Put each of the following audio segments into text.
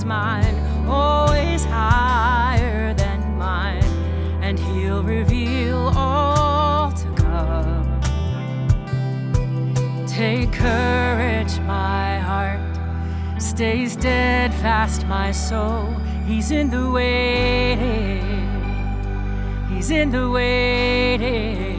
mine, always higher than mine, and he'll reveal all to come. Take courage, my heart, stay steadfast, my soul. He's in the waiting, he's in the waiting.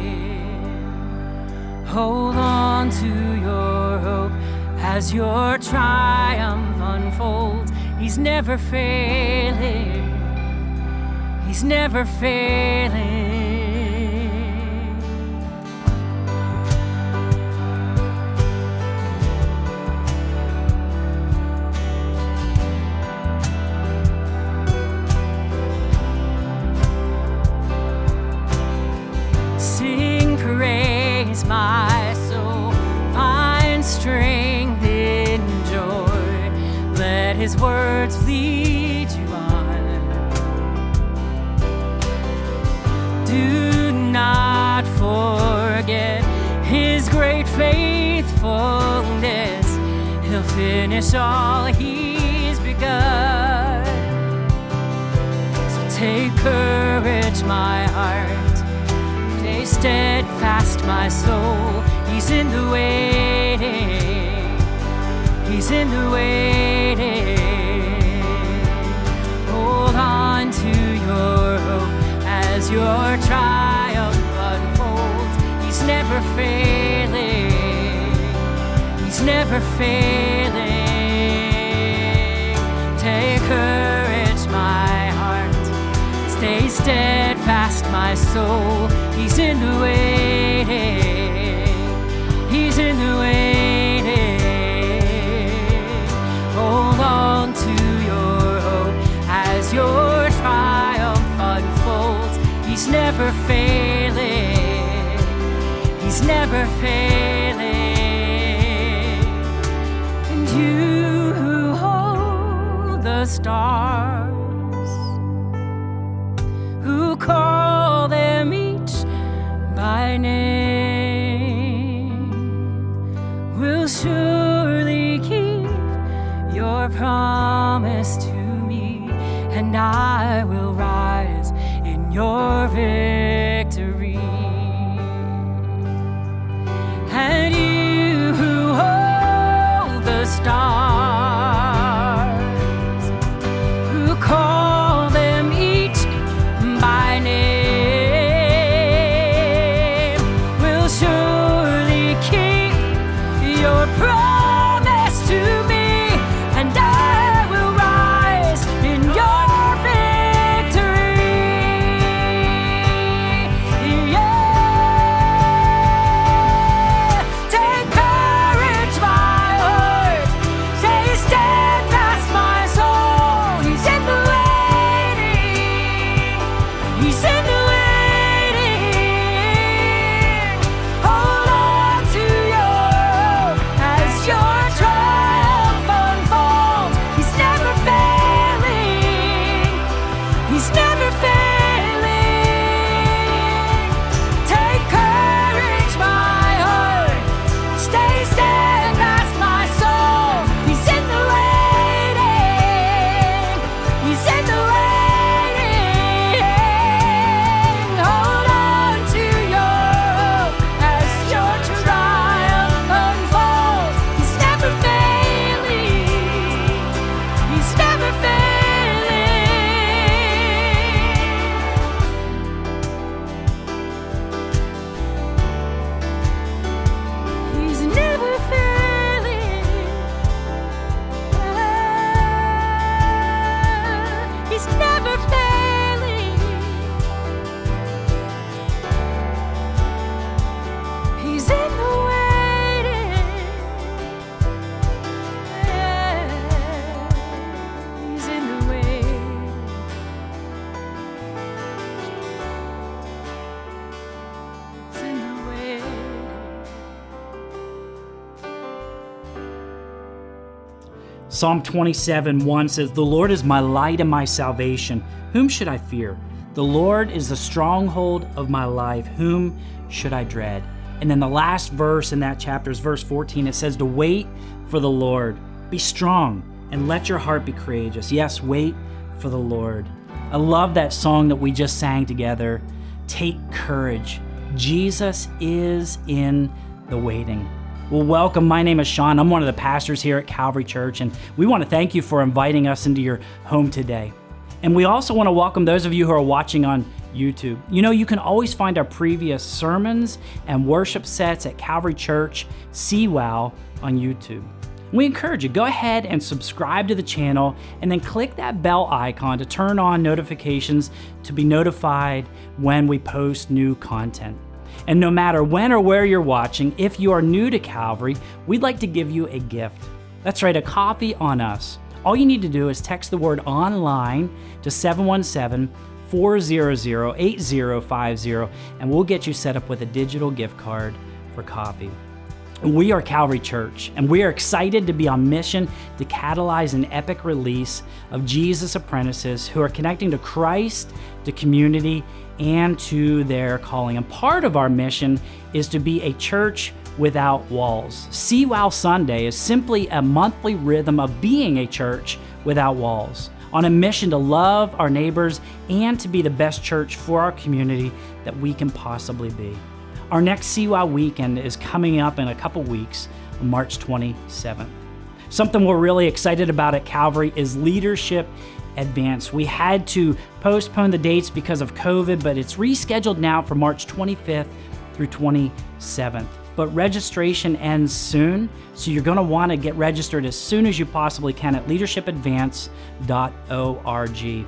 Hold on to your hope as your triumph unfolds. He's never failing, he's never failing. Sing praise, my soul, find strength in joy. Let his words lead you on. Do not forget his great faithfulness. He'll finish all he's begun. So take courage, my heart, stay steadfast, my soul. He's in the waiting, he's in the waiting. Hold on to your hope as your triumph unfolds. He's never failing, he's never failing. Take courage, my heart, stay steadfast, my soul. He's in the waiting, he's in the waiting. Hold on to your hope as your triumph unfolds. He's never failing, he's never failing. And you who hold the stars, who call them each by name, will surely keep your promise to me, and I will rise in your victory. And you who hold the stars, who call them each by name, will surely keep your promise to me, and I will rise in your victory. Yeah. Take courage, my heart, stay steadfast, my soul. He's in the waiting, he's in the waiting. Hold on to your hope as your triumph unfolds. He's never failing, he's never failing. Take courage, my heart, stay steadfast, my soul. He's in the waiting, he's in the waiting. Hold on to your hope as your triumph unfolds. He's never failing, he's never failing. He's never failing. He's never failing. He's in the waiting. He's in the waiting. He's in the waiting. Psalm 27:1 says, "The Lord is my light and my salvation. Whom should I fear? The Lord is the stronghold of my life. Whom should I dread?" And then the last verse in that chapter is verse 14. It says to wait for the Lord. Be strong and let your heart be courageous. Yes, wait for the Lord. I love that song that we just sang together. Take courage. Jesus is in the waiting. Well, welcome. My name is Sean. I'm one of the pastors here at Calvary Church, and we want to thank you for inviting us into your home today. And we also want to welcome those of you who are watching on YouTube. You know, you can always find our previous sermons and worship sets at Calvary Church CWOW on YouTube. We encourage you, go ahead and subscribe to the channel and then click that bell icon to turn on notifications to be notified when we post new content. And no matter when or where you're watching, if you are new to Calvary, we'd like to give you a gift. That's right, a copy on us. All you need to do is text the word online to 717-400-8050, and we'll get you set up with a digital gift card for coffee. We are Calvary Church, and we are excited to be on mission to catalyze an epic release of Jesus apprentices who are connecting to Christ, to community, and to their calling. And part of our mission is to be a church without walls. CWOW Sunday is simply a monthly rhythm of being a church without walls, on a mission to love our neighbors and to be the best church for our community that we can possibly be. Our next CWOW weekend is coming up in a couple weeks, on March 27th. Something we're really excited about at Calvary is Leadership Advance. We had to postpone the dates because of COVID, but it's rescheduled now for March 25th through 27th. But registration ends soon, so you're going to want to get registered as soon as you possibly can at leadershipadvance.org.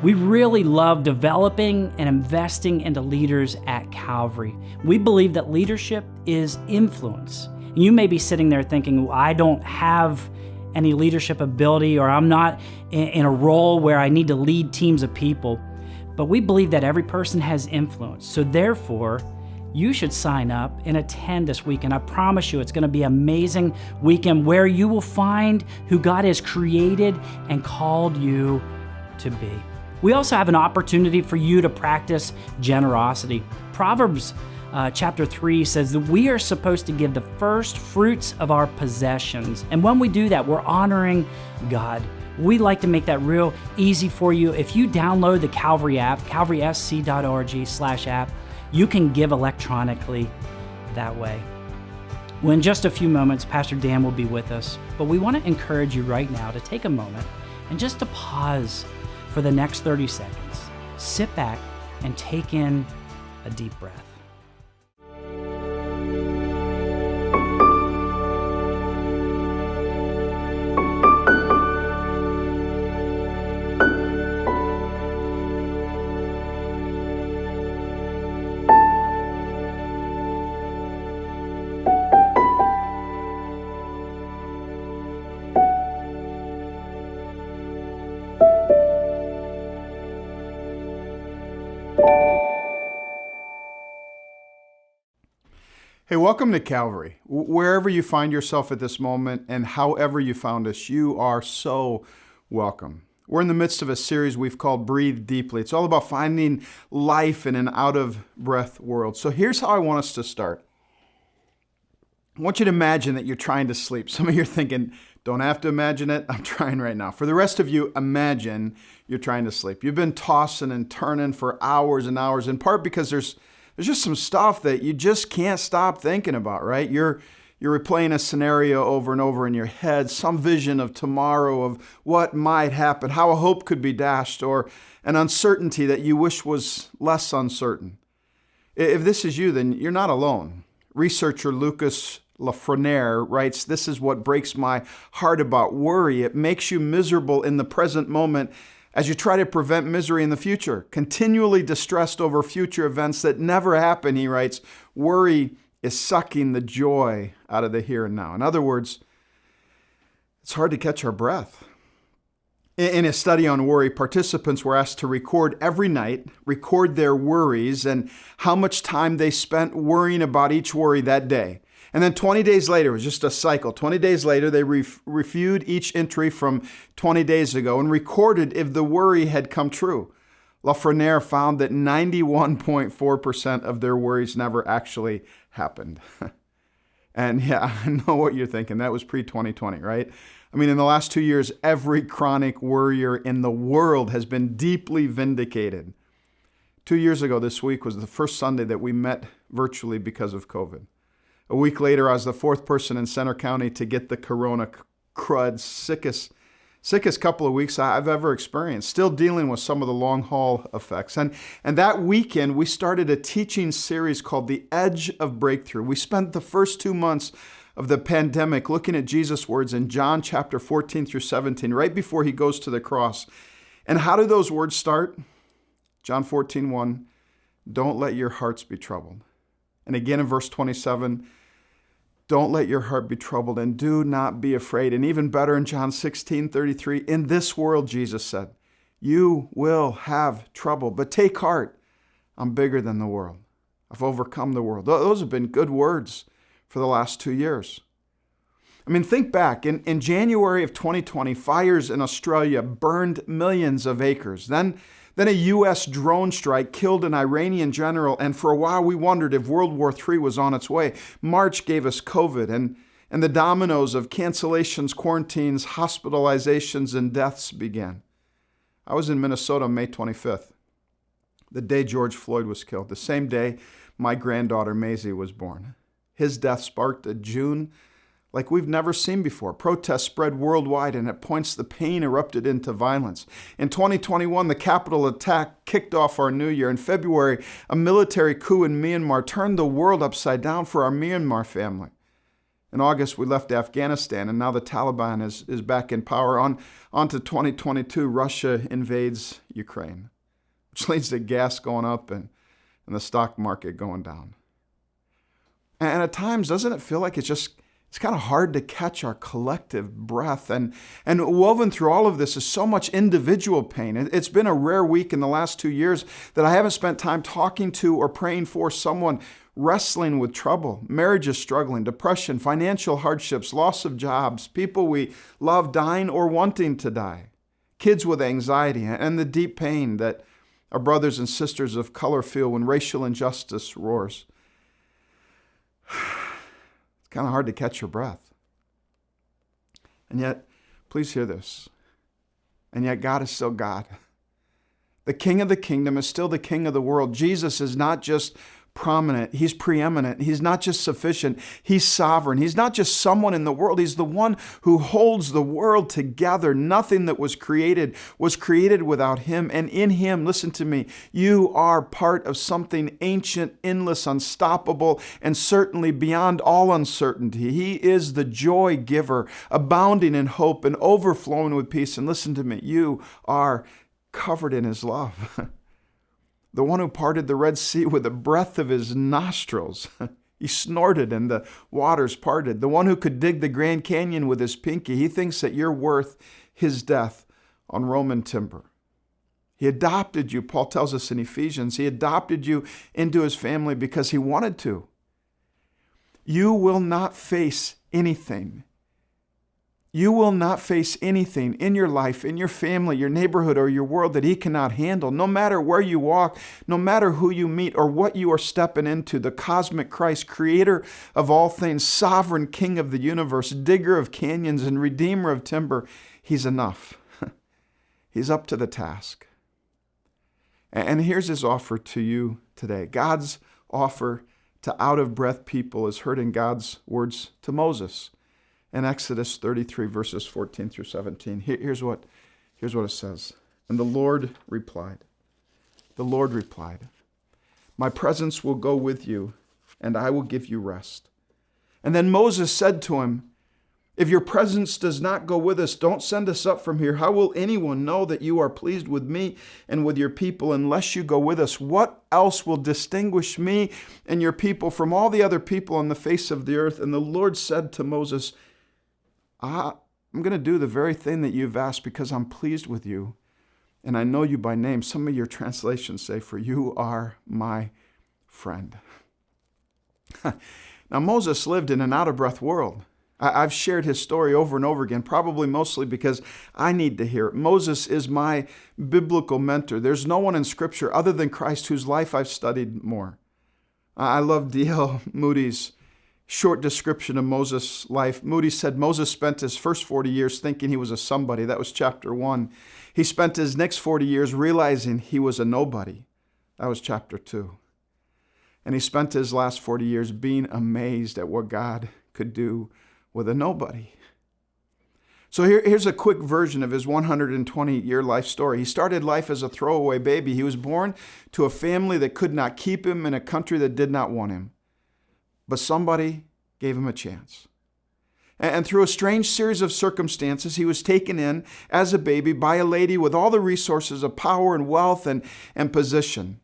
We really love developing and investing into leaders at Calvary. We believe that leadership is influence. And you may be sitting there thinking, well, I don't have any leadership ability, or I'm not in a role where I need to lead teams of people. But we believe that every person has influence. So therefore, you should sign up and attend this weekend. I promise you it's going to be an amazing weekend where you will find who God has created and called you to be. We also have an opportunity for you to practice generosity. Proverbs chapter 3 says that we are supposed to give the first fruits of our possessions. And when we do that, we're honoring God. We'd like to make that real easy for you. If you download the Calvary app, calvarysc.org/app, you can give electronically that way. Well, in just a few moments, Pastor Dan will be with us, but we want to encourage you right now to take a moment and just to pause for the next 30 seconds. Sit back and take in a deep breath. Hey, welcome to Calvary. Wherever you find yourself at this moment and however you found us, you are so welcome. We're in the midst of a series we've called Breathe Deeply. It's all about finding life in an out-of-breath world. So here's how I want us to start. I want you to imagine that you're trying to sleep. Some of you are thinking, don't have to imagine it. I'm trying right now. For the rest of you, imagine you're trying to sleep. You've been tossing and turning for hours and hours, in part because there's just some stuff that you just can't stop thinking about, right? You're replaying a scenario over and over in your head, some vision of tomorrow, of what might happen, how a hope could be dashed, or an uncertainty that you wish was less uncertain. If this is you, then you're not alone. Researcher Lucas Lafreniere writes, "This is what breaks my heart about worry. It makes you miserable in the present moment as you try to prevent misery in the future. Continually distressed over future events that never happen," he writes, "worry is sucking the joy out of the here and now." In other words, it's hard to catch our breath. In a study on worry, participants were asked to record every night, record their worries and how much time they spent worrying about each worry that day. And then 20 days later, it was just a cycle. 20 days later, they reviewed each entry from 20 days ago and recorded if the worry had come true. Lafreniere found that 91.4% of their worries never actually happened. And yeah, I know what you're thinking. That was pre-2020, right? I mean, in the last 2 years, every chronic worrier in the world has been deeply vindicated. 2 years ago this week was the first Sunday that we met virtually because of COVID. A week later, I was the fourth person in Center County to get the corona crud, sickest couple of weeks I've ever experienced, still dealing with some of the long haul effects. And that weekend, we started a teaching series called The Edge of Breakthrough. We spent the first 2 months of the pandemic looking at Jesus' words in John chapter 14 through 17, right before he goes to the cross. And how do those words start? John 14:1, don't let your hearts be troubled. And again in verse 27, don't let your heart be troubled and do not be afraid. And even better in John 16:33, in this world, Jesus said, you will have trouble, but take heart. I'm bigger than the world. I've overcome the world. Those have been good words for the last 2 years. I mean, think back. In January of 2020, fires in Australia burned millions of acres. Then a U.S. drone strike killed an Iranian general, and for a while we wondered if World War III was on its way. March gave us COVID, and the dominoes of cancellations, quarantines, hospitalizations, and deaths began. I was in Minnesota May 25th, the day George Floyd was killed, the same day my granddaughter Maisie was born. His death sparked a June like we've never seen before. Protests spread worldwide, and at points the pain erupted into violence. In 2021, the Capitol attack kicked off our new year. In February, a military coup in Myanmar turned the world upside down for our Myanmar family. In August, we left Afghanistan, and now the Taliban is back in power. On to 2022, Russia invades Ukraine, which leads to gas going up and the stock market going down. And at times, doesn't it feel like it's kind of hard to catch our collective breath? And woven through all of this is so much individual pain. It's been a rare week in the last 2 years that I haven't spent time talking to or praying for someone wrestling with trouble, marriages struggling, depression, financial hardships, loss of jobs, people we love dying or wanting to die, kids with anxiety, and the deep pain that our brothers and sisters of color feel when racial injustice roars. It's kind of hard to catch your breath. And yet, please hear this. And yet God is still God. The King of the kingdom is still the King of the world. Jesus is not just prominent. He's preeminent. He's not just sufficient. He's sovereign. He's not just someone in the world. He's the one who holds the world together. Nothing that was created without him. And in him, listen to me, you are part of something ancient, endless, unstoppable, and certainly beyond all uncertainty. He is the joy giver, abounding in hope and overflowing with peace. And listen to me, you are covered in his love. The one who parted the Red Sea with the breath of his nostrils. He snorted and the waters parted. The one who could dig the Grand Canyon with his pinky. He thinks that you're worth his death on Roman timber. He adopted you, Paul tells us in Ephesians. He adopted you into his family because he wanted to. You will not face anything. You will not face anything in your life, in your family, your neighborhood, or your world that he cannot handle. No matter where you walk, no matter who you meet or what you are stepping into, the cosmic Christ, creator of all things, sovereign King of the universe, digger of canyons and redeemer of timber, he's enough. He's up to the task. And here's his offer to you today. God's offer to out-of-breath people is heard in God's words to Moses. In Exodus 33, verses 14 through 17, here's what it says. And the Lord replied, my presence will go with you, and I will give you rest. And then Moses said to him, if your presence does not go with us, don't send us up from here. How will anyone know that you are pleased with me and with your people unless you go with us? What else will distinguish me and your people from all the other people on the face of the earth? And the Lord said to Moses, I'm going to do the very thing that you've asked because I'm pleased with you and I know you by name. Some of your translations say, for you are my friend. Now, Moses lived in an out-of-breath world. I've shared his story over and over again, probably mostly because I need to hear it. Moses is my biblical mentor. There's no one in Scripture other than Christ whose life I've studied more. I love D.L. Moody's short description of Moses' life. Moody said Moses spent his first 40 years thinking he was a somebody. That was chapter 1. He spent his next 40 years realizing he was a nobody. That was chapter 2. And he spent his last 40 years being amazed at what God could do with a nobody. So here's a quick version of his 120-year life story. He started life as a throwaway baby. He was born to a family that could not keep him in a country that did not want him. But somebody gave him a chance. And through a strange series of circumstances, he was taken in as a baby by a lady with all the resources of power and wealth and position.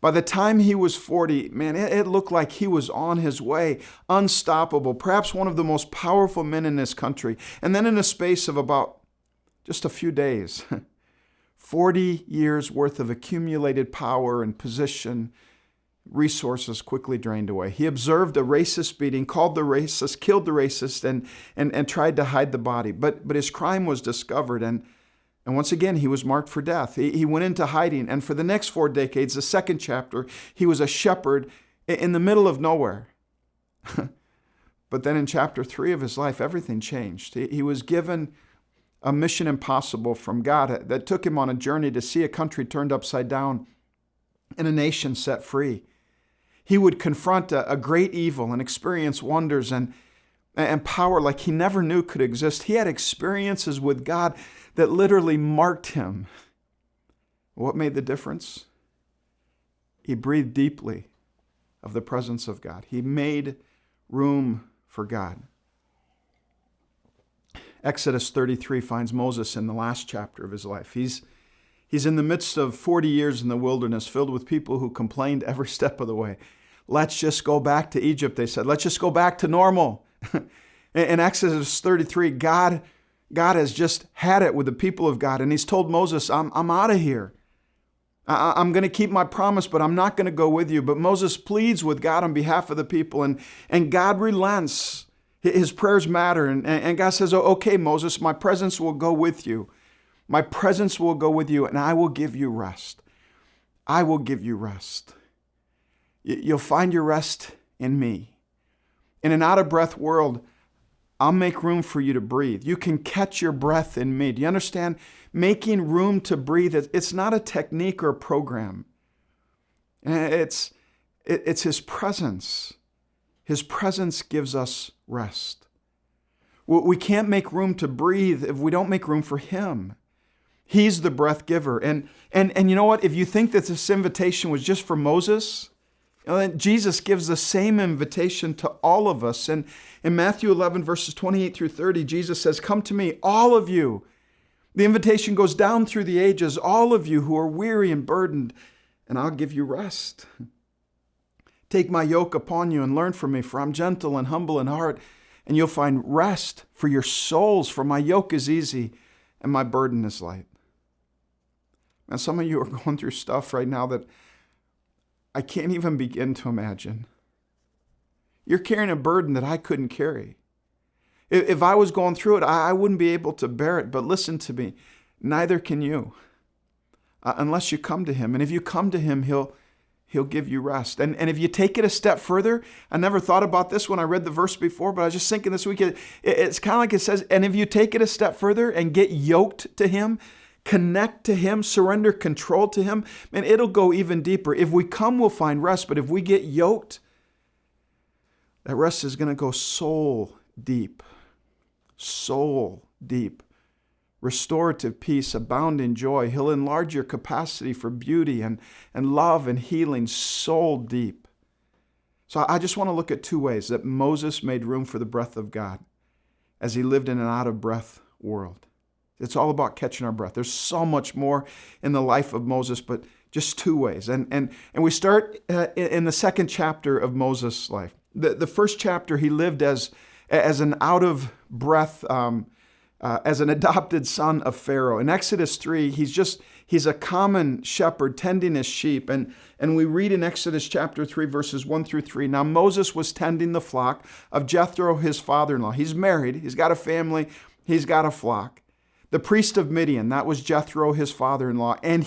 By the time he was 40, man, it looked like he was on his way, unstoppable, perhaps one of the most powerful men in this country. And then in a space of about just a few days, 40 years worth of accumulated power and position, resources quickly drained away. He observed a racist beating, called the racist, killed the racist, and tried to hide the body. But his crime was discovered, and once again, he was marked for death. He went into hiding, and for the next 4 decades, the second chapter, he was a shepherd in the middle of nowhere. But then in chapter 3 of his life, everything changed. He was given a mission impossible from God that took him on a journey to see a country turned upside down and a nation set free. He would confront a great evil and experience wonders and power like he never knew could exist. He had experiences with God that literally marked him. What made the difference? He breathed deeply of the presence of God. He made room for God. Exodus 33 finds Moses in the last chapter of his life. He's in the midst of 40 years in the wilderness filled with people who complained every step of the way. Let's just go back to Egypt, they said. Let's just go back to normal. In Exodus 33, God has just had it with the people of God, and he's told Moses, I'm out of here. I'm going to keep my promise, but I'm not going to go with you. But Moses pleads with God on behalf of the people, and God relents. His prayers matter, and God says, okay, Moses, my presence will go with you. My presence will go with you, and I will give you rest. I will give you rest. You'll find your rest in me. In an out-of-breath world, I'll make room for you to breathe. You can catch your breath in me. Do you understand? Making room to breathe, it's not a technique or a program. It's his presence. His presence gives us rest. We can't make room to breathe if we don't make room for him. He's the breath giver. And you know what? If you think that this invitation was just for Moses, Jesus gives the same invitation to all of us. And in Matthew 11, verses 28 through 30, Jesus says, come to me, all of you. The invitation goes down through the ages, all of you who are weary and burdened, and I'll give you rest. Take my yoke upon you and learn from me, for I'm gentle and humble in heart, and you'll find rest for your souls, for my yoke is easy and my burden is light. And some of you are going through stuff right now that I can't even begin to imagine. You're carrying a burden that I couldn't carry. If I was going through it, I wouldn't be able to bear it. But listen to me, neither can you, unless you come to him. And if you come to him, he'll give you rest. And if you take it a step further, I never thought about this when I read the verse before, but I was just thinking this week, it's kind of like it says, and if you take it a step further and get yoked to him, connect to him, surrender control to him, and it'll go even deeper. If we come, we'll find rest, but if we get yoked, that rest is going to go soul deep. Soul deep. Restorative peace, abound in joy. He'll enlarge your capacity for beauty and love and healing, soul deep. So I just want to look at two ways that Moses made room for the breath of God as he lived in an out-of-breath world. It's all about catching our breath. There's so much more in the life of Moses, but just two ways. And we start in the second chapter of Moses' life. The first chapter, he lived as an out-of-breath, as an adopted son of Pharaoh. In Exodus 3, he's a common shepherd tending his sheep. And we read in Exodus chapter 3, verses 1 through 3, now Moses was tending the flock of Jethro, his father-in-law. He's married. He's got a family. He's got a flock. The priest of Midian, that was Jethro, his father-in-law. And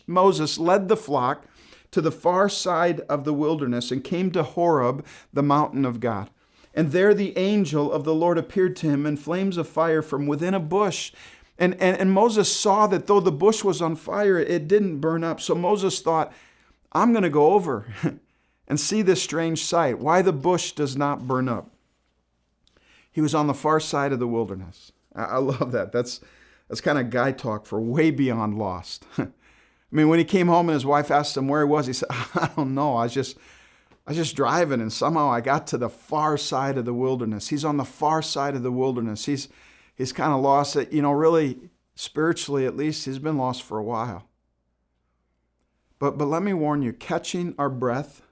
Moses, led the flock to the far side of the wilderness and came to Horeb, the mountain of God. And there the angel of the Lord appeared to him in flames of fire from within a bush. And Moses saw that though the bush was on fire, it didn't burn up. So Moses thought, I'm going to go over and see this strange sight, why the bush does not burn up. He was on the far side of the wilderness. I love that. That's kind of guy talk for way beyond lost. I mean, when he came home and his wife asked him where he was, he said, I don't know. I was just driving and somehow I got to the far side of the wilderness. He's on the far side of the wilderness. He's kind of lost it. Really, spiritually at least, he's been lost for a while. But let me warn you, catching our breath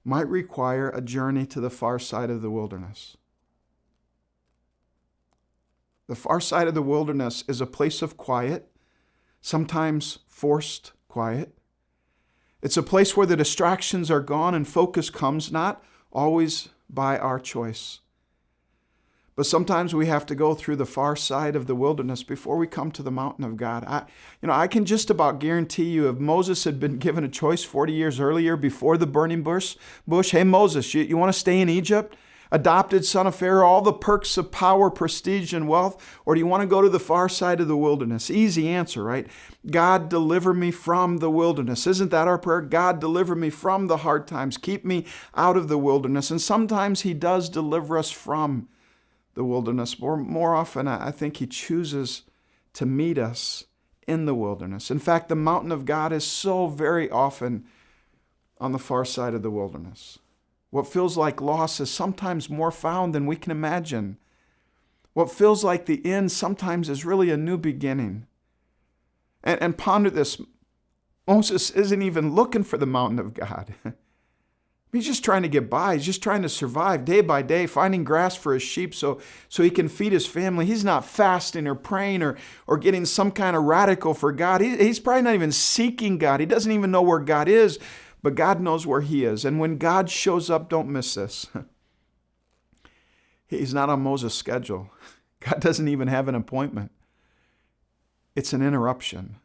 might require a journey to the far side of the wilderness. The far side of the wilderness is a place of quiet, sometimes forced quiet. It's a place where the distractions are gone and focus comes not always by our choice. But sometimes we have to go through the far side of the wilderness before we come to the mountain of God. I can just about guarantee you if Moses had been given a choice 40 years earlier before the burning bush, hey Moses, you want to stay in Egypt? Adopted son of Pharaoh, all the perks of power, prestige, and wealth? Or do you want to go to the far side of the wilderness? Easy answer, right? God, deliver me from the wilderness. Isn't that our prayer? God, deliver me from the hard times. Keep me out of the wilderness. And sometimes He does deliver us from the wilderness. More often, I think He chooses to meet us in the wilderness. In fact, the mountain of God is so very often on the far side of the wilderness. What feels like loss is sometimes more found than we can imagine. What feels like the end sometimes is really a new beginning. And ponder this. Moses isn't even looking for the mountain of God. He's just trying to get by. He's just trying to survive day by day, finding grass for his sheep so he can feed his family. He's not fasting or praying or getting some kind of radical for God. He's probably not even seeking God. He doesn't even know where God is. But God knows where He is. And when God shows up, don't miss this. He's not on Moses' schedule. God doesn't even have an appointment. It's an interruption.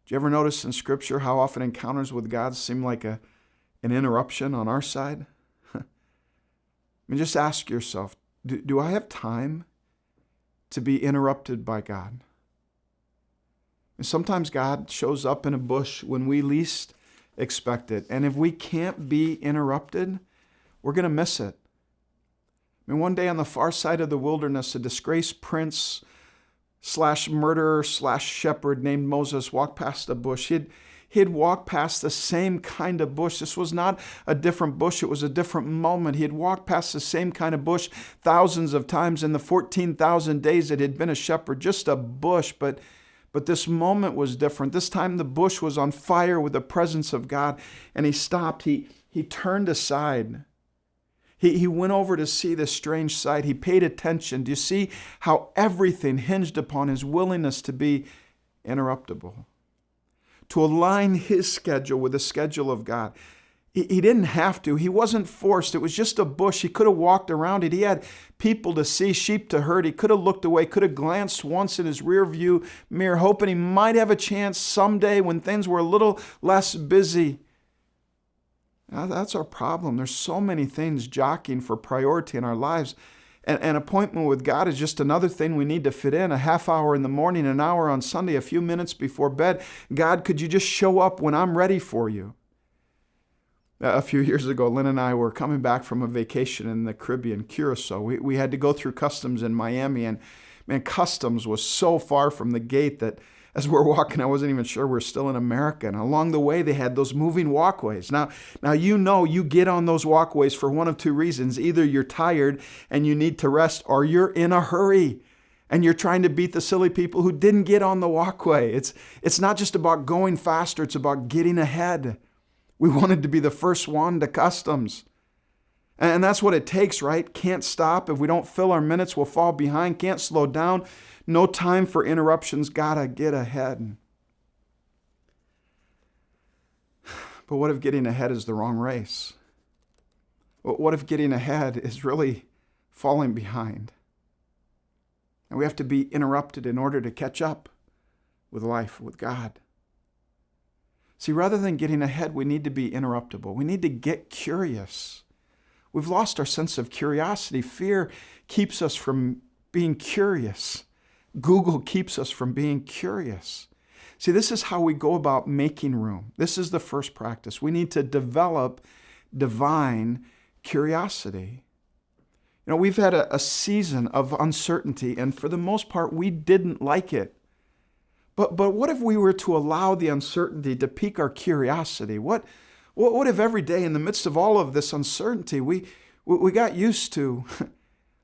Do you ever notice in Scripture how often encounters with God seem like an interruption on our side? I mean, just ask yourself, do I have time to be interrupted by God? And sometimes God shows up in a bush when we least expect it. And if we can't be interrupted, we're going to miss it. I mean, one day on the far side of the wilderness, a disgraced prince / murderer / shepherd named Moses walked past a bush. He'd walked past the same kind of bush. This was not a different bush. It was a different moment. He had walked past the same kind of bush thousands of times in the 14,000 days that he'd been a shepherd. Just a bush, but this moment was different. This time the bush was on fire with the presence of God, and he stopped. He turned aside. He went over to see this strange sight. He paid attention. Do you see how everything hinged upon his willingness to be interruptible? To align his schedule with the schedule of God. He didn't have to. He wasn't forced. It was just a bush. He could have walked around it. He had people to see, sheep to herd. He could have looked away, could have glanced once in his rear view mirror, hoping he might have a chance someday when things were a little less busy. Now, that's our problem. There's so many things jockeying for priority in our lives. And an appointment with God is just another thing we need to fit in. A half hour in the morning, an hour on Sunday, a few minutes before bed. God, could you just show up when I'm ready for you? A few years ago, Lynn and I were coming back from a vacation in the Caribbean, Curacao. We had to go through customs in Miami, and man, customs was so far from the gate that as we're walking, I wasn't even sure we're still in America. And along the way, they had those moving walkways. Now you get on those walkways for one of two reasons. Either you're tired and you need to rest, or you're in a hurry and you're trying to beat the silly people who didn't get on the walkway. It's not just about going faster, it's about getting ahead. We wanted to be the first one to customs. And that's what it takes, right? Can't stop. If we don't fill our minutes, we'll fall behind. Can't slow down. No time for interruptions. Gotta get ahead. But what if getting ahead is the wrong race? What if getting ahead is really falling behind? And we have to be interrupted in order to catch up with life, with God. See, rather than getting ahead, we need to be interruptible. We need to get curious. We've lost our sense of curiosity. Fear keeps us from being curious. Google keeps us from being curious. See, this is how we go about making room. This is the first practice. We need to develop divine curiosity. We've had a season of uncertainty, and for the most part, we didn't like it. But what if we were to allow the uncertainty to pique our curiosity? What if every day in the midst of all of this uncertainty, we got used to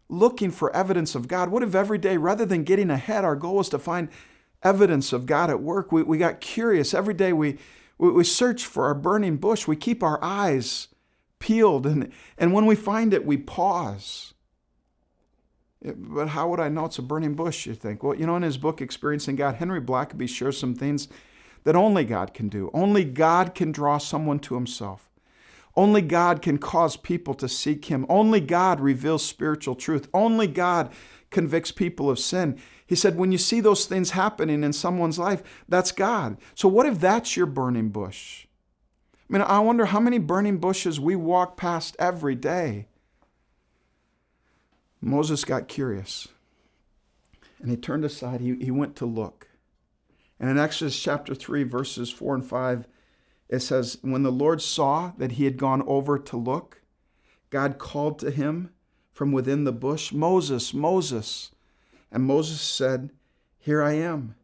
looking for evidence of God? What if every day, rather than getting ahead, our goal was to find evidence of God at work? We got curious. Every day we search for our burning bush. We keep our eyes peeled, and when we find it, we pause. But how would I know it's a burning bush, you think? Well, in his book, Experiencing God, Henry Blackaby shares some things that only God can do. Only God can draw someone to himself. Only God can cause people to seek him. Only God reveals spiritual truth. Only God convicts people of sin. He said, when you see those things happening in someone's life, that's God. So what if that's your burning bush? I wonder how many burning bushes we walk past every day. Moses got curious, and he turned aside. He went to look. And in Exodus chapter 3, verses 4 and 5, it says, when the Lord saw that he had gone over to look, God called to him from within the bush, Moses, Moses. And Moses said, here I am.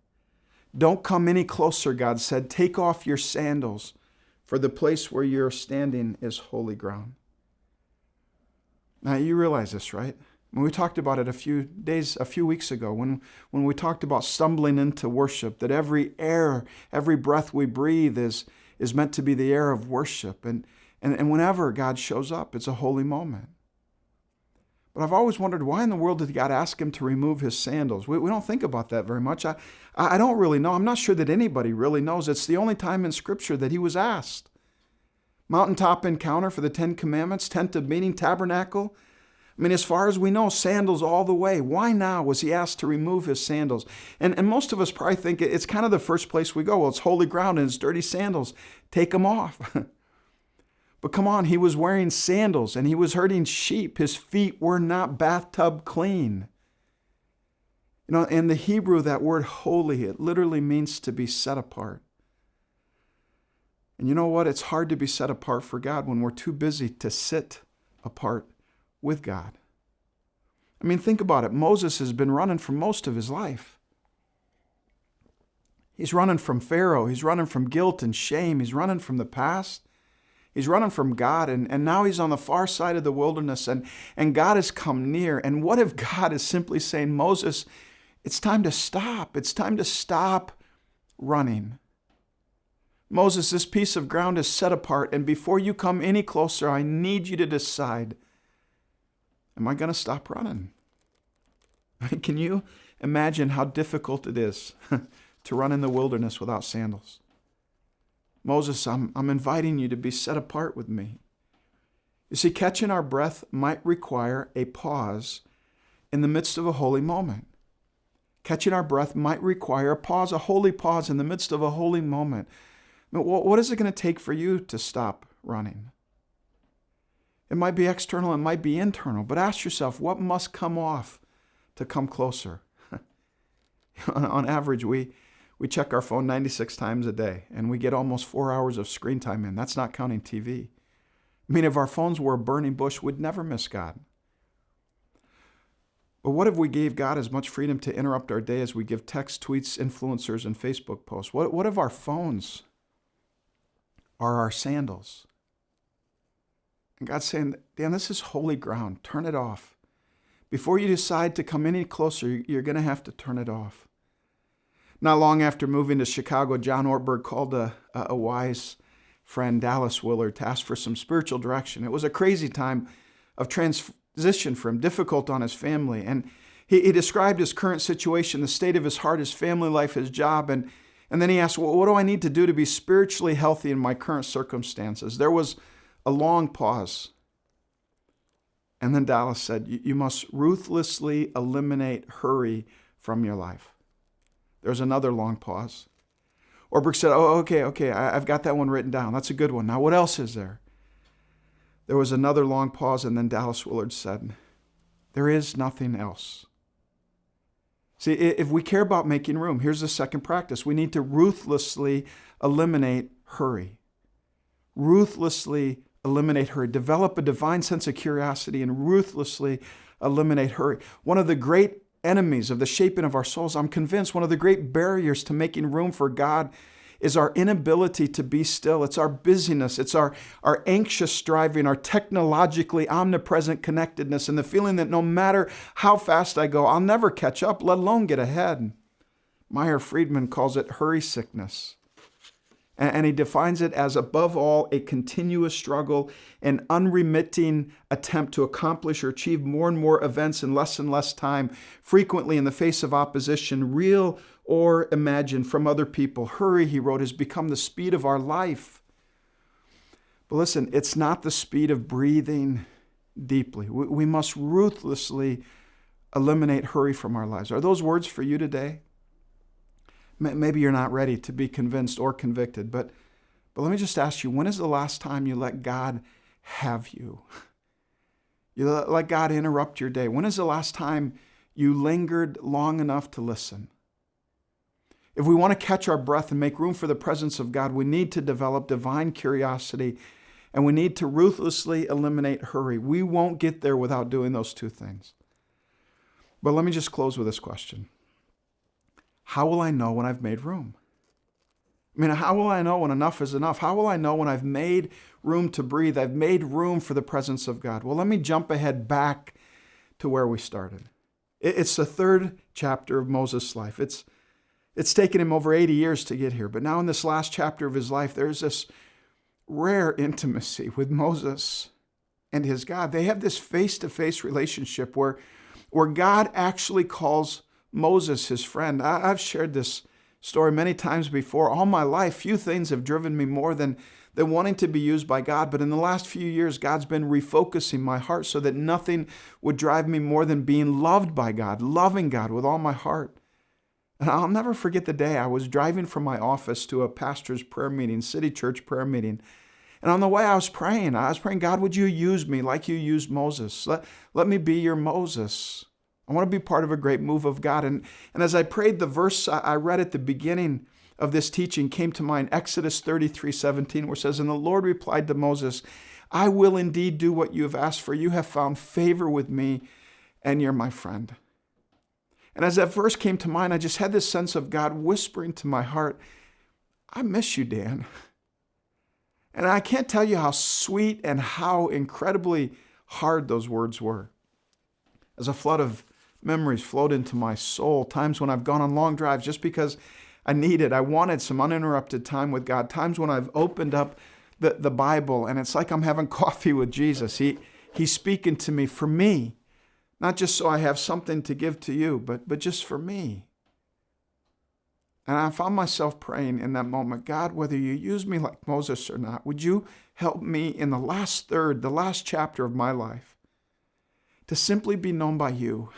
Don't come any closer, God said. Take off your sandals, for the place where you're standing is holy ground. Now, you realize this, right? When we talked about it a few weeks ago, when we talked about stumbling into worship, that every air, every breath we breathe is meant to be the air of worship. And whenever God shows up, it's a holy moment. But I've always wondered, why in the world did God ask him to remove his sandals? We don't think about that very much. I don't really know. I'm not sure that anybody really knows. It's the only time in Scripture that he was asked. Mountaintop encounter for the 10 Commandments, tent of meeting, tabernacle. As far as we know, sandals all the way. Why now was he asked to remove his sandals? And most of us probably think it's kind of the first place we go. Well, it's holy ground and it's dirty sandals. Take them off. But come on, he was wearing sandals and he was herding sheep. His feet were not bathtub clean. In the Hebrew, that word holy, it literally means to be set apart. And you know what? It's hard to be set apart for God when we're too busy to sit apart with God. Think about it. Moses has been running for most of his life. He's running from Pharaoh. He's running from guilt and shame. He's running from the past. He's running from God, and now he's on the far side of the wilderness, and God has come near. And what if God is simply saying, Moses, it's time to stop. It's time to stop running. Moses, this piece of ground is set apart, and before you come any closer, I need you to decide, am I going to stop running? Can you imagine how difficult it is to run in the wilderness without sandals? Moses, I'm inviting you to be set apart with me. You see, catching our breath might require a pause in the midst of a holy moment. Catching our breath might require a pause, a holy pause in the midst of a holy moment. What is it going to take for you to stop running? It might be external, it might be internal, but ask yourself, what must come off to come closer? On average, we check our phone 96 times a day, and we get almost 4 hours of screen time in. That's not counting TV. If our phones were a burning bush, we'd never miss God. But what if we gave God as much freedom to interrupt our day as we give text, tweets, influencers, and Facebook posts? What if our phones are our sandals? And God's saying, Dan, this is holy ground. Turn it off. Before you decide to come any closer, you're going to have to turn it off. Not long after moving to Chicago, John Ortberg called a wise friend, Dallas Willard, to ask for some spiritual direction. It was a crazy time of transition for him, difficult on his family. And he described his current situation, the state of his heart, his family life, his job. And then he asked, well, what do I need to do to be spiritually healthy in my current circumstances? There was a long pause. And then Dallas said, you must ruthlessly eliminate hurry from your life. There's another long pause. Or Brooke said, oh, okay, I've got that one written down. That's a good one. Now, what else is there? There was another long pause, and then Dallas Willard said, there is nothing else. See, if we care about making room, here's the second practice. We need to ruthlessly eliminate hurry. Ruthlessly eliminate hurry. Develop a divine sense of curiosity and ruthlessly eliminate hurry. One of the great enemies of the shaping of our souls, I'm convinced one of the great barriers to making room for God is our inability to be still. It's our busyness. It's our anxious striving, our technologically omnipresent connectedness, and the feeling that no matter how fast I go, I'll never catch up, let alone get ahead. Meyer Friedman calls it hurry sickness. And he defines it as, above all, a continuous struggle, an unremitting attempt to accomplish or achieve more and more events in less and less time, frequently in the face of opposition, real or imagined, from other people. Hurry, he wrote, has become the speed of our life. But listen, it's not the speed of breathing deeply. We must ruthlessly eliminate hurry from our lives. Are those words for you today? Maybe you're not ready to be convinced or convicted, but let me just ask you, when is the last time you let God have you? You let God interrupt your day. When is the last time you lingered long enough to listen? If we want to catch our breath and make room for the presence of God, we need to develop divine curiosity, and we need to ruthlessly eliminate hurry. We won't get there without doing those two things. But let me just close with this question. How will I know when I've made room? I mean, how will I know when enough is enough? How will I know when I've made room to breathe? I've made room for the presence of God. Well, let me jump ahead back to where we started. It's the third chapter of Moses' life. It's taken him over 80 years to get here. But now in this last chapter of his life, there's this rare intimacy with Moses and his God. They have this face-to-face relationship where God actually calls Moses, his friend. I've shared this story many times before. All my life, few things have driven me more than wanting to be used by God. But in the last few years, God's been refocusing my heart so that nothing would drive me more than being loved by God, loving God with all my heart. And I'll never forget the day I was driving from my office to a pastor's prayer meeting, city church prayer meeting. And on the way I was praying, God, would you use me like you used Moses? Let me be your Moses. I want to be part of a great move of God. And as I prayed, the verse I read at the beginning of this teaching came to mind, Exodus 33:17, where it says, and the Lord replied to Moses, I will indeed do what you have asked, for you have found favor with me, and you're my friend. And as that verse came to mind, I just had this sense of God whispering to my heart, I miss you, Dan. And I can't tell you how sweet and how incredibly hard those words were. As a flood of memories flowed into my soul, times when I've gone on long drives just because I wanted some uninterrupted time with God, times when I've opened up the Bible and it's like I'm having coffee with Jesus. He's speaking to me for me, not just so I have something to give to you, but just for me. And I found myself praying in that moment, God, whether you use me like Moses or not, would you help me in the last third, the last chapter of my life, to simply be known by you,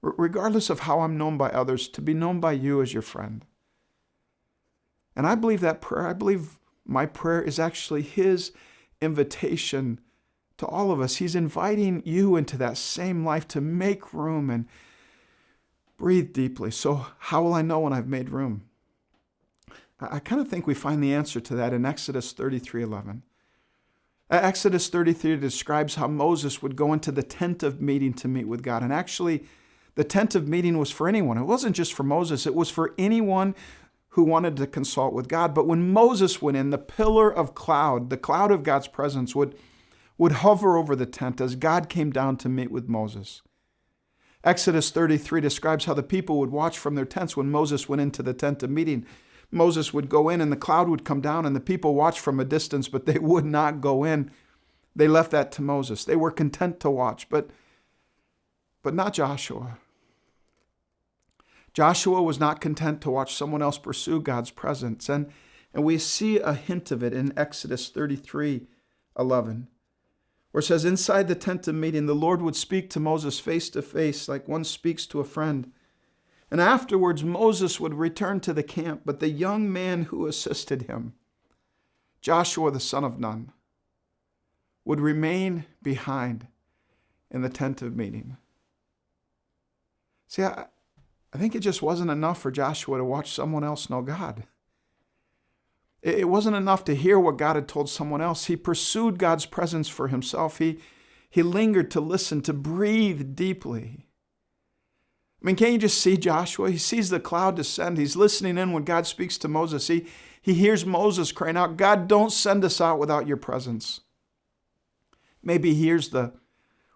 regardless of how I'm known by others, to be known by you as your friend. And I believe that prayer, I believe my prayer is actually his invitation to all of us. He's inviting you into that same life to make room and breathe deeply. So how will I know when I've made room? I kind of think we find the answer to that in Exodus 33:11. Exodus 33 describes how Moses would go into the tent of meeting to meet with God. And actually, the tent of meeting was for anyone. It wasn't just for Moses. It was for anyone who wanted to consult with God. But when Moses went in, the pillar of cloud, the cloud of God's presence would hover over the tent as God came down to meet with Moses. Exodus 33 describes how the people would watch from their tents when Moses went into the tent of meeting. Moses would go in and the cloud would come down and the people watched from a distance, but they would not go in. They left that to Moses. They were content to watch, but not Joshua. Joshua was not content to watch someone else pursue God's presence. And we see a hint of it in Exodus 33:11, where it says, inside the tent of meeting, the Lord would speak to Moses face to face like one speaks to a friend. And afterwards, Moses would return to the camp, but the young man who assisted him, Joshua the son of Nun, would remain behind in the tent of meeting. See, I think it just wasn't enough for Joshua to watch someone else know God. It wasn't enough to hear what God had told someone else. He pursued God's presence for himself. He lingered to listen, to breathe deeply. I mean, can't you just see Joshua? He sees the cloud descend. He's listening in when God speaks to Moses. He hears Moses crying out, God, don't send us out without your presence. Maybe he hears the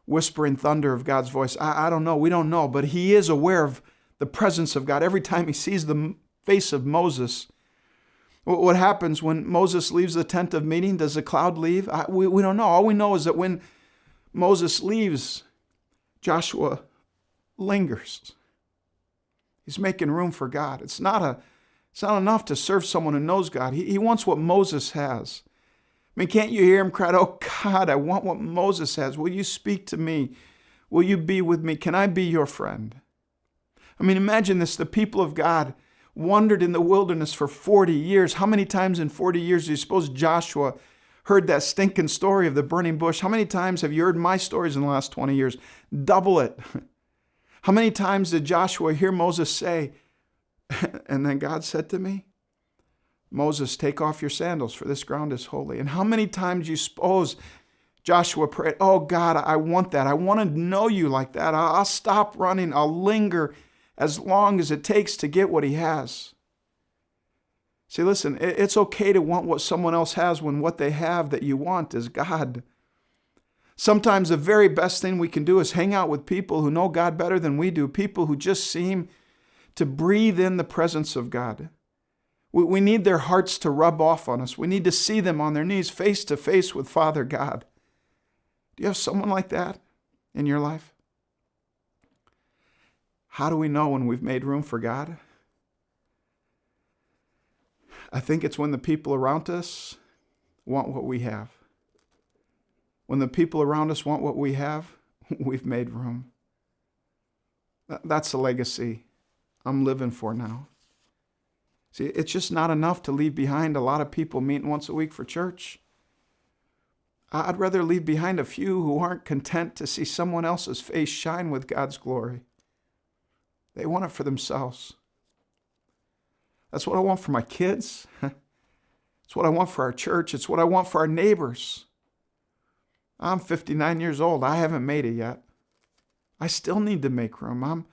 whispering thunder of God's voice. I don't know. We don't know. But he is aware of the presence of God. Every time he sees the face of Moses, what happens when Moses leaves the tent of meeting? Does the cloud leave? We don't know. All we know is that when Moses leaves, Joshua lingers. He's making room for God. It's not enough to serve someone who knows God. He wants what Moses has. I mean, can't you hear him cry, oh God, I want what Moses has. Will you speak to me? Will you be with me? Can I be your friend? I mean, imagine this. The people of God wandered in the wilderness for 40 years. How many times in 40 years do you suppose Joshua heard that stinking story of the burning bush? How many times have you heard my stories in the last 20 years? Double it. How many times did Joshua hear Moses say, and then God said to me, Moses, take off your sandals, for this ground is holy. And how many times do you suppose Joshua prayed, oh God, I want that. I want to know you like that. I'll stop running. I'll linger as long as it takes to get what he has. See, listen, it's okay to want what someone else has when what they have that you want is God. Sometimes the very best thing we can do is hang out with people who know God better than we do, people who just seem to breathe in the presence of God. We need their hearts to rub off on us. We need to see them on their knees face to face with Father God. Do you have someone like that in your life? How do we know when we've made room for God? I think it's when the people around us want what we have. When the people around us want what we have, we've made room. That's the legacy I'm living for now. See, it's just not enough to leave behind a lot of people meeting once a week for church. I'd rather leave behind a few who aren't content to see someone else's face shine with God's glory. They want it for themselves. That's what I want for my kids. It's what I want for our church. It's what I want for our neighbors. I'm 59 years old. I haven't made it yet. I still need to make room.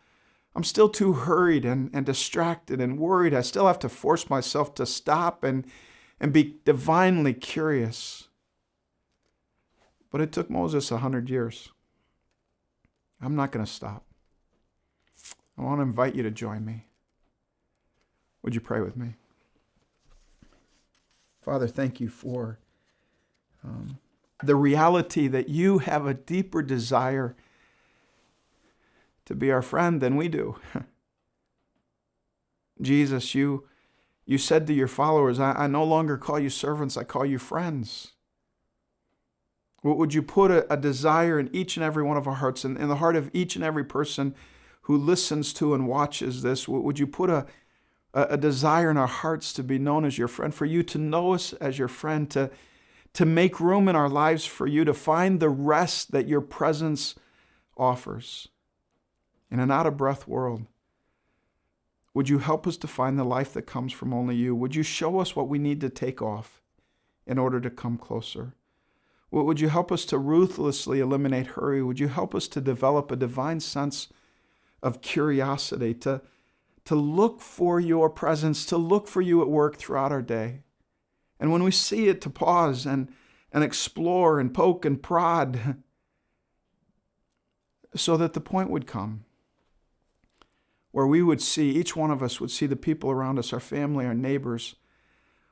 I'm still too hurried and distracted and worried. I still have to force myself to stop and be divinely curious. But it took Moses 100 years. I'm not going to stop. I want to invite you to join me. Would you pray with me? Father, thank you for the reality that you have a deeper desire to be our friend than we do. Jesus, you said to your followers, I no longer call you servants, I call you friends. Would you put a desire in each and every one of our hearts, in the heart of each and every person who listens to and watches this? Would you put a desire in our hearts to be known as your friend, for you to know us as your friend, to make room in our lives for you, to find the rest that your presence offers in an out-of-breath world? Would you help us to find the life that comes from only you? Would you show us what we need to take off in order to come closer? Would you help us to ruthlessly eliminate hurry? Would you help us to develop a divine sense of curiosity, to look for your presence, to look for you at work throughout our day? And when we see it, to pause and explore and poke and prod, so that the point would come where we would see, each one of us would see the people around us, our family, our neighbors,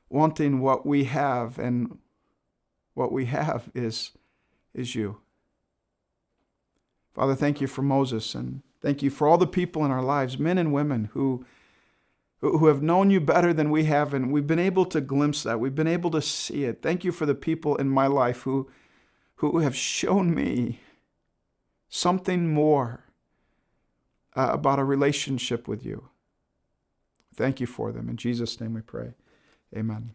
wanting what we have, and what we have is you. Father, thank you for Moses, and thank you for all the people in our lives, men and women who have known you better than we have, and we've been able to glimpse that. We've been able to see it. Thank you for the people in my life who have shown me something more about a relationship with you. Thank you for them. In Jesus' name we pray. Amen.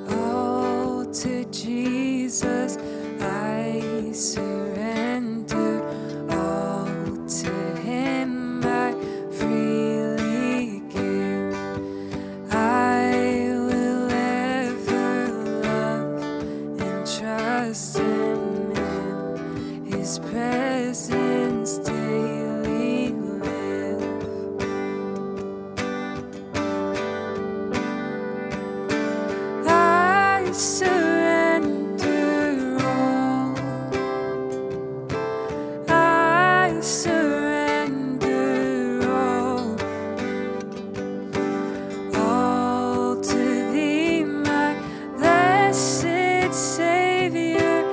All to Jesus I surrender. All to Him I freely give. I will ever love and trust Him in His presence daily live. I surrender all. I surrender all. All to Thee, my blessed Savior.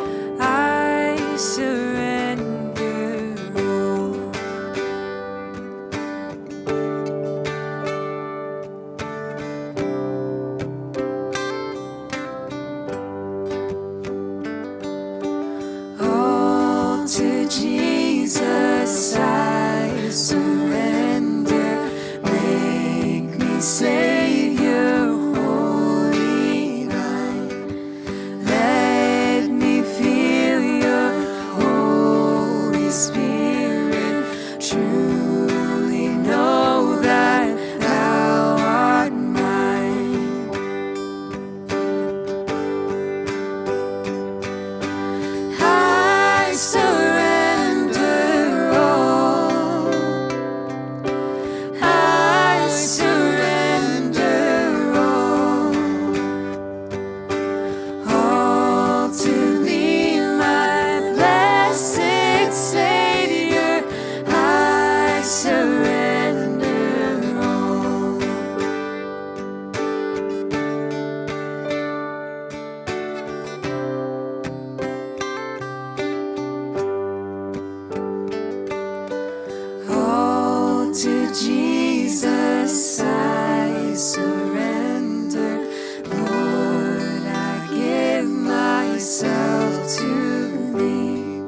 I surrender all. All to Jesus I surrender. Make me Savior, wholly Thine. Let me feel Your Holy Spirit. Truly know that Thou art mine. I surrender all. I surrender all. All to Thee, my blessed Savior. I surrender all. All to Jesus I surrender. Lord, I give myself to Thee.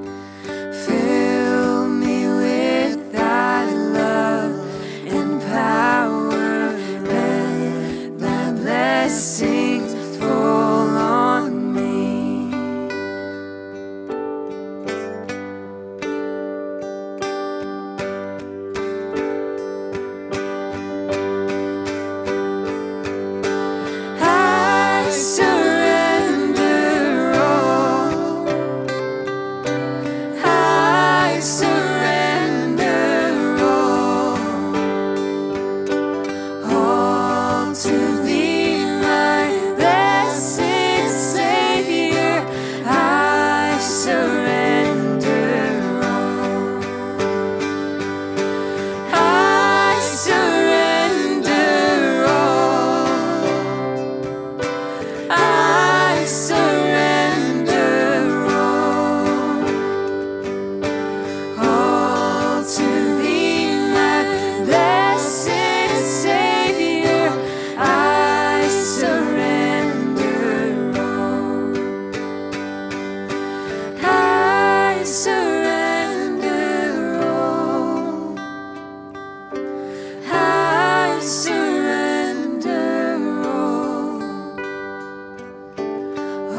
Fill me with Thy love and power. Let Thy blessings fall on me. I surrender all. I surrender all. All to Thee, my blessed Savior. I surrender all. I surrender all. I surrender all. All to Thee, my blessed Savior. I surrender all. I surrender all. I surrender all.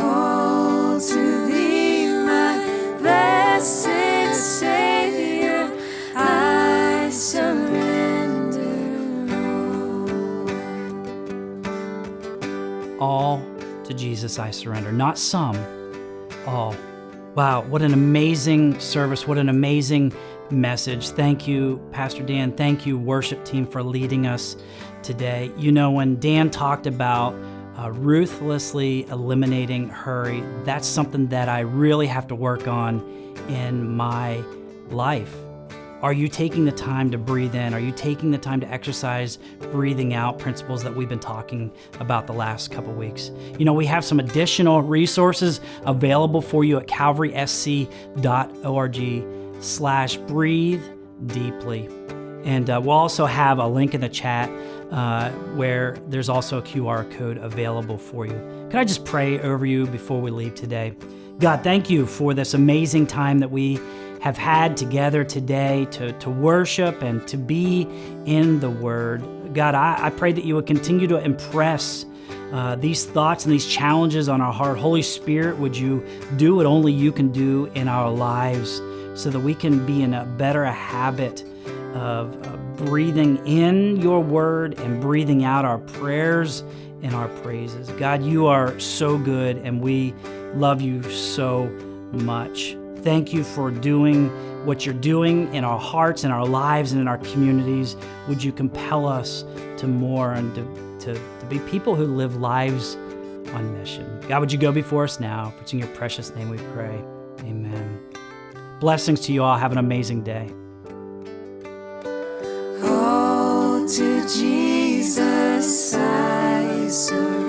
All to Thee, my blessed Savior. I surrender all. All to Jesus I surrender. Not some, all. Wow, what an amazing service. What an amazing message. Thank you, Pastor Dan. Thank you, worship team, for leading us today. You know, when Dan talked about ruthlessly eliminating hurry, that's something that I really have to work on in my life. Are you taking the time to breathe in? Are you taking the time to exercise breathing out principles that we've been talking about the last couple weeks? You know, we have some additional resources available for you at calvarysc.org/breathe deeply. And we'll also have a link in the chat where there's also a QR code available for you. Could I just pray over you before we leave today? God, thank you for this amazing time that we have had together today to worship and to be in the Word. God, I pray that you would continue to impress these thoughts and these challenges on our heart. Holy Spirit, would you do what only you can do in our lives so that we can be in a better habit of breathing in your Word and breathing out our prayers and our praises. God, you are so good, and we love you so much. Thank you for doing what you're doing in our hearts, in our lives, and in our communities. Would you compel us to more and to be people who live lives on mission? God, would you go before us now? It's in your precious name we pray. Amen. Blessings to you all. Have an amazing day. Oh, to Jesus I surrender.